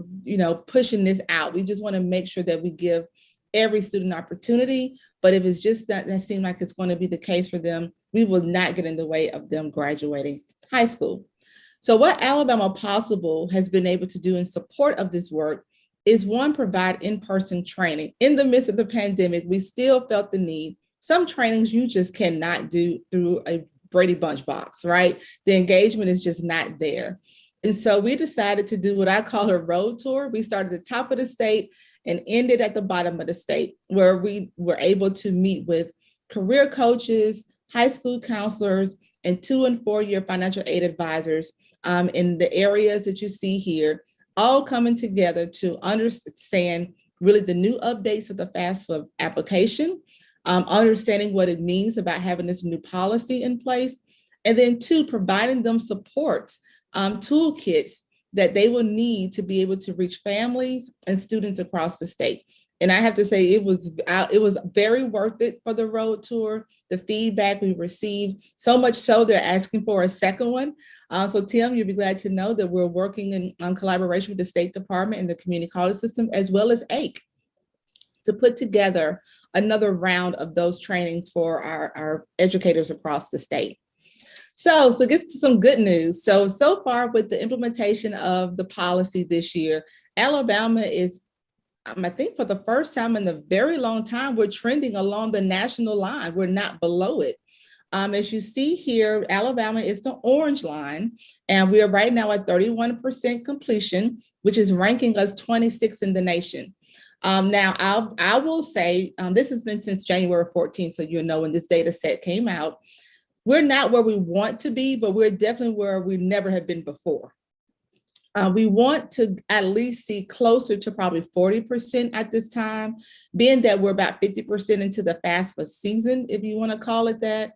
pushing this out. We just want to make sure that we give every student opportunity. But if it's just that seems like it's going to be the case for them, we will not get in the way of them graduating high school. So what Alabama Possible has been able to do in support of this work is, one, provide in-person training. In the midst of the pandemic, we still felt the need. Some trainings you just cannot do through a Brady Bunch box, right? The engagement is just not there. And so we decided to do what I call a road tour. We started at the top of the state and ended at the bottom of the state, where we were able to meet with career coaches, high school counselors, and 2- and 4-year financial aid advisors in the areas that you see here, all coming together to understand really the new updates of the FAFSA application, understanding what it means about having this new policy in place, and then 2, providing them supports, toolkits that they will need to be able to reach families and students across the state. And I have to say, it was very worth it for the road tour. The feedback we received, so much so they're asking for a second one. So Tim, you'll be glad to know that we're working in collaboration with the State Department and the community college system, as well as AIC, to put together another round of those trainings for our educators across the state. So get to some good news. So far with the implementation of the policy this year, Alabama is, I think for the first time in a very long time, we're trending along the national line. We're not below it. As you see here, Alabama is the orange line, and we are right now at 31% completion, which is ranking us 26th in the nation. Now, I will say, this has been since January 14th, so you know when this data set came out. We're not where we want to be, but we're definitely where we never have been before. We want to at least see closer to probably 40% at this time, being that we're about 50% into the FAFSA season, if you want to call it that.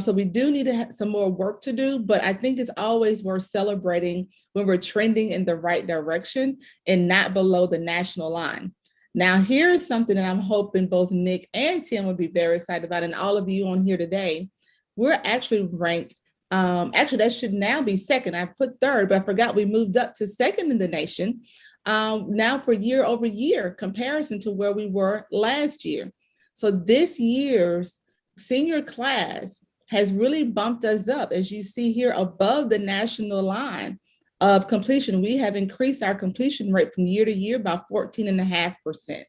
So we do need to have some more work to do, but I think it's always worth celebrating when we're trending in the right direction and not below the national line. Now, here's something that I'm hoping both Nick and Tim will be very excited about, and all of you on here today. We're actually ranked, actually that should now be second. I put third, but I forgot we moved up to second in the nation now for year-over-year comparison to where we were last year. So this year's senior class has really bumped us up, as you see here, above the national line of completion. We have increased our completion rate from year to year by 14.5%.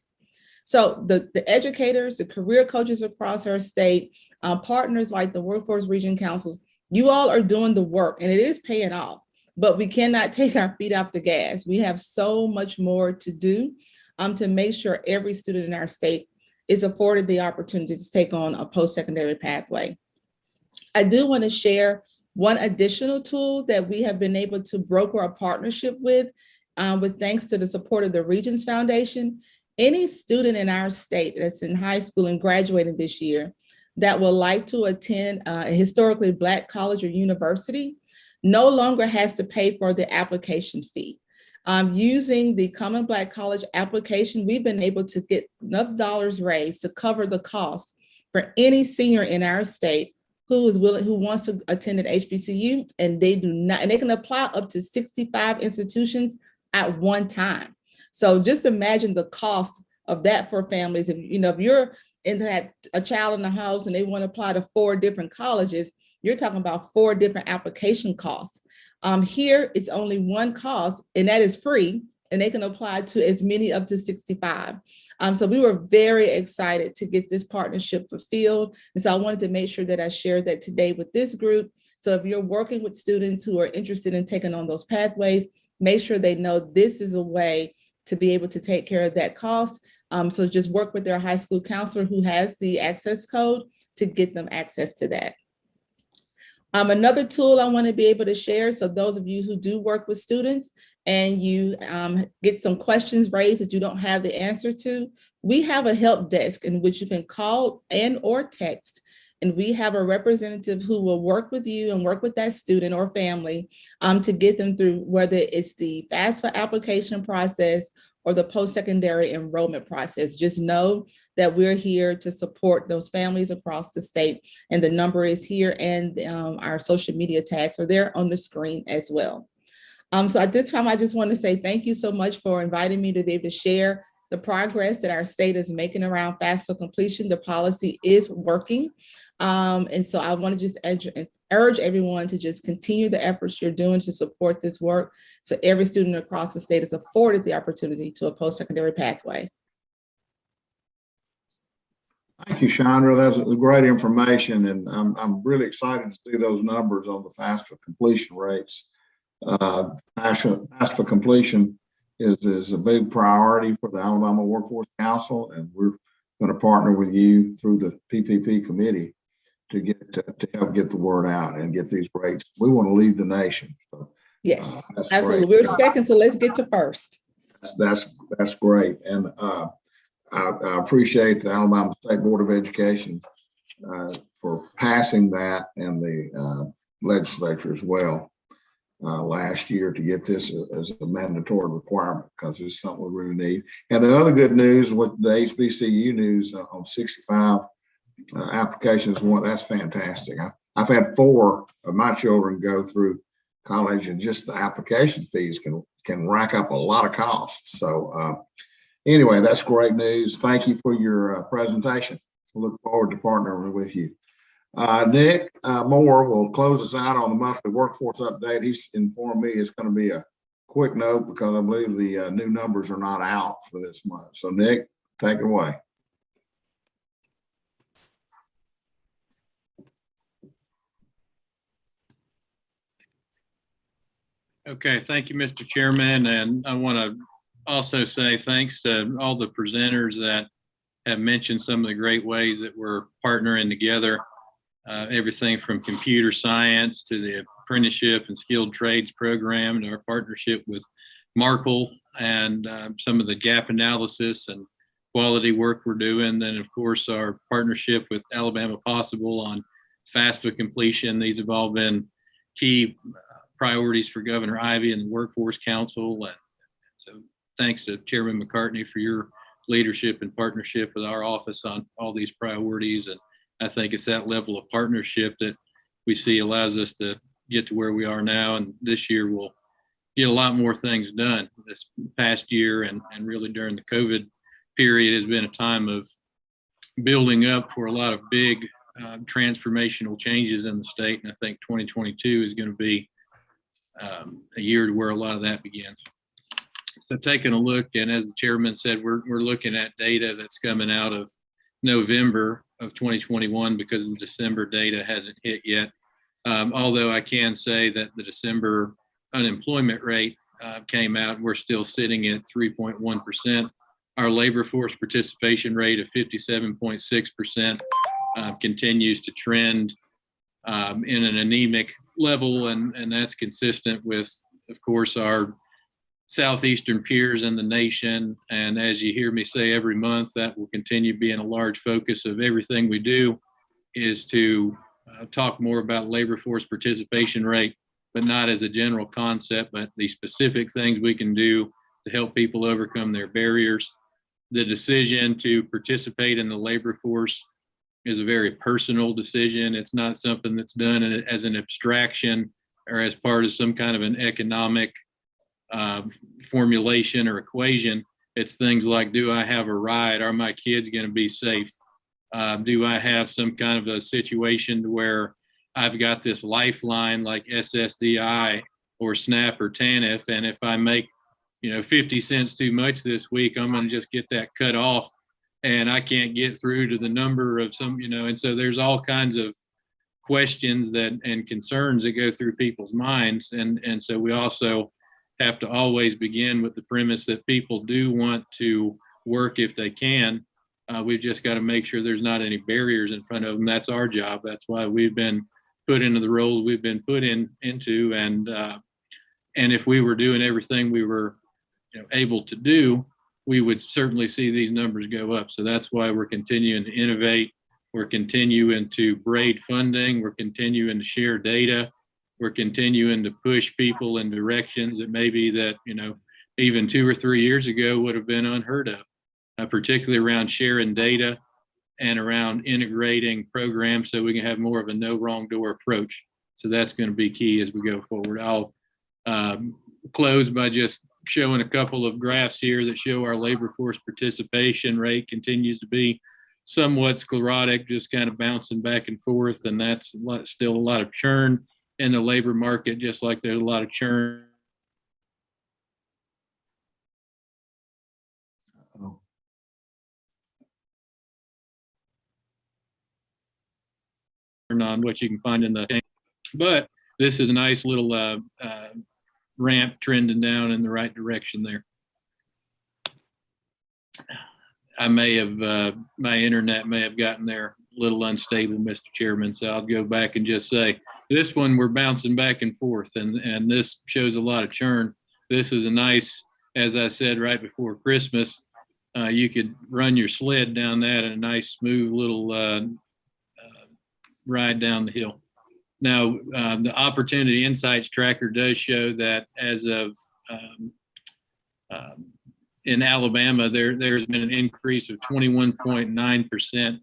So the educators, the career coaches across our state, partners like the Workforce Region Councils, you all are doing the work and it is paying off, but we cannot take our feet off the gas. We have so much more to do to make sure every student in our state is afforded the opportunity to take on a post-secondary pathway. I do want to share one additional tool that we have been able to broker a partnership with thanks to the support of the Regions Foundation. Any student in our state that's in high school and graduating this year that would like to attend a historically Black college or university no longer has to pay for the application fee. Using the Common Black College application, we've been able to get enough dollars raised to cover the cost for any senior in our state who is willing, who wants to attend an HBCU, and they do not, and they can apply up to 65 institutions at one time. So just imagine the cost of that for families. If you're a child in the house and they want to apply to 4 different colleges, you're talking about 4 different application costs. Here, it's only one cost, and that is free, and they can apply to as many up to 65. So we were very excited to get this partnership fulfilled. And so I wanted to make sure that I shared that today with this group. So if you're working with students who are interested in taking on those pathways, make sure they know this is a way to be able to take care of that cost. So just work with their high school counselor who has the access code to get them access to that. Another tool I want to be able to share, so those of you who do work with students and you get some questions raised that you don't have the answer to, we have a help desk in which you can call and or text, and we have a representative who will work with you and work with that student or family to get them through, whether it's the FAFSA application process or the post-secondary enrollment process. Just know that we're here to support those families across the state, and the number is here, and our social media tags are there on the screen as well. So at this time, I just want to say thank you so much for inviting me to be able to share the progress that our state is making around FAFSA completion. The policy is working. And so I want to just urge everyone to just continue the efforts you're doing to support this work, so every student across the state is afforded the opportunity to a post-secondary pathway. Thank you, Chandra. That's great information, and I'm really excited to see those numbers on the FAFSA completion rates. FAFSA completion is a big priority for the Alabama Workforce Council, and we're going to partner with you through the PPP committee to help get the word out and get these rates. We want to lead the nation. So, yes, great. absolutely. We're second, so let's get to first. That's great, and I appreciate the Alabama State Board of Education for passing that, and the legislature as well last year to get this as a mandatory requirement, because it's something we really need. And the other good news with the HBCU news on 65 applications, that's fantastic. I've had 4 of my children go through college, and just the application fees can rack up a lot of costs. So anyway, that's great news. Thank you for your presentation. I look forward to partnering with you. Nick Moore will close us out on the monthly workforce update. He's informed me it's going to be a quick note because I believe the new numbers are not out for this month. So Nick, take it away. Okay, thank you, Mr. Chairman. And I want to also say thanks to all the presenters that have mentioned some of the great ways that we're partnering together. Everything from computer science to the apprenticeship and skilled trades program, and our partnership with Markle, and some of the gap analysis and quality work we're doing. Then, of course, our partnership with Alabama Possible on FAFSA completion. These have all been key priorities for Governor Ivey and the Workforce Council. And so thanks to Chairman McCartney for your leadership and partnership with our office on all these priorities. And I think it's that level of partnership that we see allows us to get to where we are now. And this year we'll get a lot more things done. This past year and really during the COVID period has been a time of building up for a lot of big transformational changes in the state. And I think 2022 is going to be a year where a lot of that begins. So taking a look, and as the chairman said, we're looking at data that's coming out of November of 2021 because the December data hasn't hit yet. Although I can say that the December unemployment rate came out, we're still sitting at 3.1%. Our labor force participation rate of 57.6% continues to trend in an anemic level, and that's consistent with, of course, our southeastern peers in the nation. And as you hear me say every month, that will continue being a large focus of everything we do, is to talk more about labor force participation rate, but not as a general concept, but the specific things we can do to help people overcome their barriers. The decision to participate in the labor force is a very personal decision. It's not something that's done as an abstraction or as part of some kind of an economic formulation or equation. It's things like, do I have a ride? Are my kids going to be safe? Do I have some kind of a situation where I've got this lifeline like SSDI or SNAP or TANF, and if I make 50 cents too much this week, I'm going to just get that cut off, and I can't get through to the number of some, and so there's all kinds of questions and concerns that go through people's minds. And so we also have to always begin with the premise that people do want to work if they can. We've just got to make sure there's not any barriers in front of them. That's our job. That's why we've been put into the roles we've been put into. And if we were doing everything we were able to do, we would certainly see these numbers go up. So that's why we're continuing to innovate. We're continuing to braid funding. We're continuing to share data. We're continuing to push people in directions that maybe that, even 2 or 3 years ago would have been unheard of, particularly around sharing data and around integrating programs so we can have more of a no wrong door approach. So that's going to be key as we go forward. I'll close by just showing a couple of graphs here that show our labor force participation rate continues to be somewhat sclerotic, just kind of bouncing back and forth. And that's still a lot of churn in the labor market, just like there's a lot of churn on what you can find in the, but this is a nice little ramp trending down in the right direction there. I may have, my internet may have gotten there a little unstable, Mr. Chairman, so I'll go back and just say, this one we're bouncing back and forth, and this shows a lot of churn. This is a nice, as I said right before Christmas, you could run your sled down that in a nice smooth little ride down the hill. Now, the Opportunity Insights Tracker does show that as of in Alabama, there's been an increase of 21.9%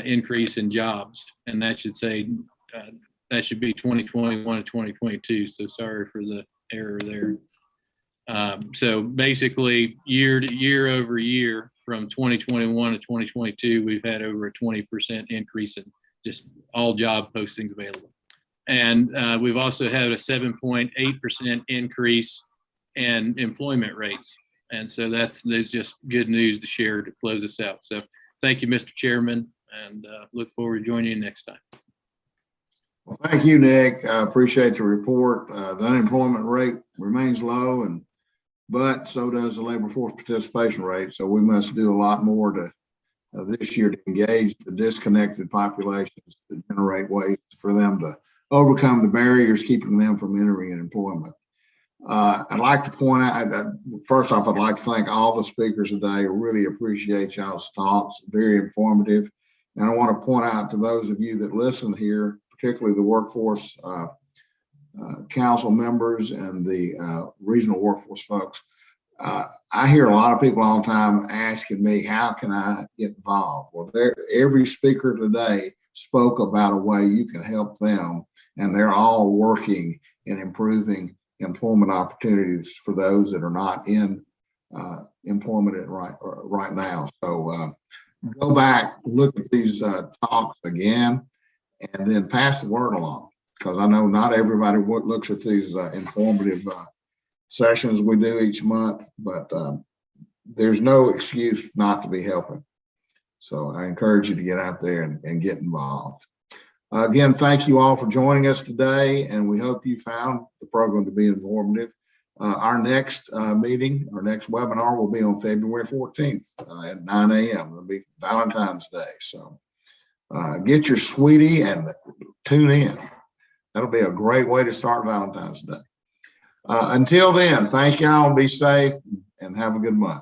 increase in jobs, and that should say that should be 2021 to 2022. So sorry for the error there. So basically, year over year, from 2021 to 2022, we've had over a 20% increase in just all job postings available. And we've also had a 7.8% increase in employment rates. And so there's just good news to share to close us out. So thank you, Mr. Chairman, and look forward to joining you next time. Well, thank you, Nick. I appreciate the report. The unemployment rate remains low, but so does the labor force participation rate. So we must do a lot more to this year to engage the disconnected populations to generate ways for them to overcome the barriers keeping them from entering employment. I'd like to point out, first off, I'd like to thank all the speakers today. I really appreciate y'all's talks, very informative. And I want to point out to those of you that listen here, particularly the workforce council members and the regional workforce folks, I hear a lot of people all the time asking me, how can I get involved? Well, every speaker today spoke about a way you can help them, and they're all working in improving employment opportunities for those that are not in employment right now. So go back, look at these talks again, and then pass the word along, because I know not everybody looks at these informative sessions we do each month, but there's no excuse not to be helping. So I encourage you to get out there and get involved. Again, thank you all for joining us today, and we hope you found the program to be informative. Our next meeting, our next webinar will be on February 14th at 9 a.m. It'll be Valentine's Day. So get your sweetie and tune in. That'll be a great way to start Valentine's Day. Until then, thank y'all, be safe, and have a good month.